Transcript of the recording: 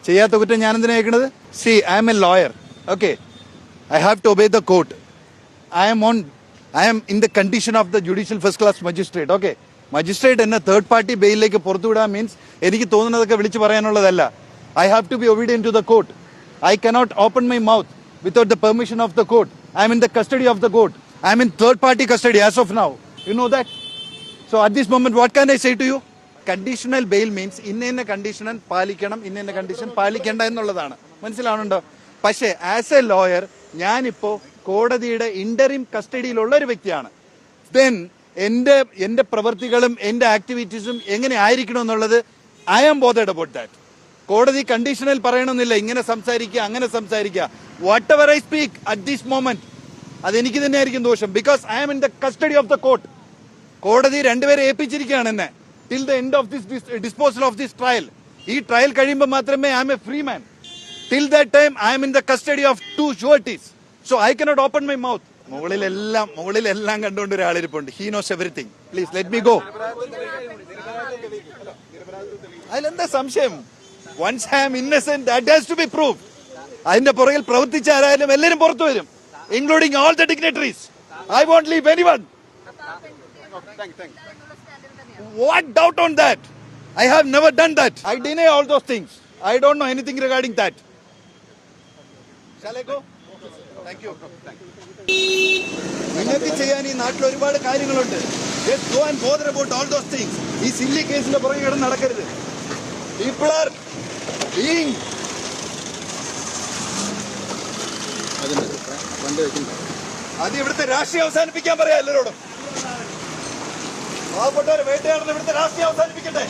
ചെയ്യാത്ത കുറ്റം ഞാൻ എന്തിനാ കേൾക്കണത്? See I am a lawyer, okay, I have to obey the court. I am in the condition of the judicial first class magistrate, okay. Magistrate എന്നെ third party ബെയിലിലേക്ക് പുറത്തുവിടാൻ means എനിക്ക് തോന്നുന്നതൊക്കെ വിളിച്ച് പറയാനുള്ളതല്ല. I have to be obedient to the court. I cannot open my mouth without the permission of the court. I am in the custody of the court. I am in third party custody as of now. You know that? So at this moment, what can I say to you? Conditional bail means ഇന്ന condition പാലിക്കണം, ഇന്ന condition പാലിക്കേണ്ട എന്നുള്ളതാണ്. മനസ്സിലാവുന്നുണ്ടോ? പക്ഷേ as A lawyer ഞാനിപ്പോ കോടതിയുടെ interim കസ്റ്റഡിയിലുള്ള ഒരു വ്യക്തിയാണ്. ദെൻ എന്റെ പ്രവൃത്തികളും എന്റെ ആക്ടിവിറ്റീസും എങ്ങനെ ആയിരിക്കണം എന്നുള്ളത് I am bothered about that. കോടതി കണ്ടീഷണൽ പറയണമെന്നില്ല, ഇങ്ങനെ സംസാരിക്കുക അങ്ങനെ സംസാരിക്കുക. Whatever I speak at this moment അതെനിക്ക് തന്നെ ആയിരിക്കും ദോഷം. Because I am in the custody of the court. കോടതി രണ്ടുപേരെ ഏൽപ്പിച്ചിരിക്കുകയാണ് എന്നെ till the end of this disposal of this trial. ഈ ട്രയൽ കഴിയുമ്പോൾ മാത്രമേ I am a free man. Till that time I am in the custody of two sureties. So I cannot open my mouth. മുകളിലെല്ലാം കണ്ടുകൊണ്ട് ഒരാളിരിപ്പുണ്ട്. He knows everything. Please let me go. അതിലെന്താ സംശയം? Once I am innocent, that has to be proved. അതിന്റെ പുറകിൽ പ്രവർത്തിച്ച ആരായാലും എല്ലാവരും പുറത്തു വരും, including all the dignitaries. I won't leave anyone. What doubt on that? I have never done that. I deny all those things. I don't know anything regarding that. Shall I go? Thank you. നിങ്ങൾക്ക് ചെയ്യാൻ ഈ നാട്ടിൽ ഒരുപാട് കാര്യങ്ങളുണ്ട്. Just go and bother about all those things. ഈ silly കേസിന്റെ പുറകെ കിടന്ന് നടക്കരുത്. People are being അത് ഇവിടുത്തെ രാഷ്ട്രീയം അവസാനിപ്പിക്കാൻ പറയാം എല്ലാവരോടും. പാവപ്പെട്ടവരെ വേട്ടയാടുന്ന ഇവിടുത്തെ രാഷ്ട്രീയം അവസാനിപ്പിക്കട്ടെ.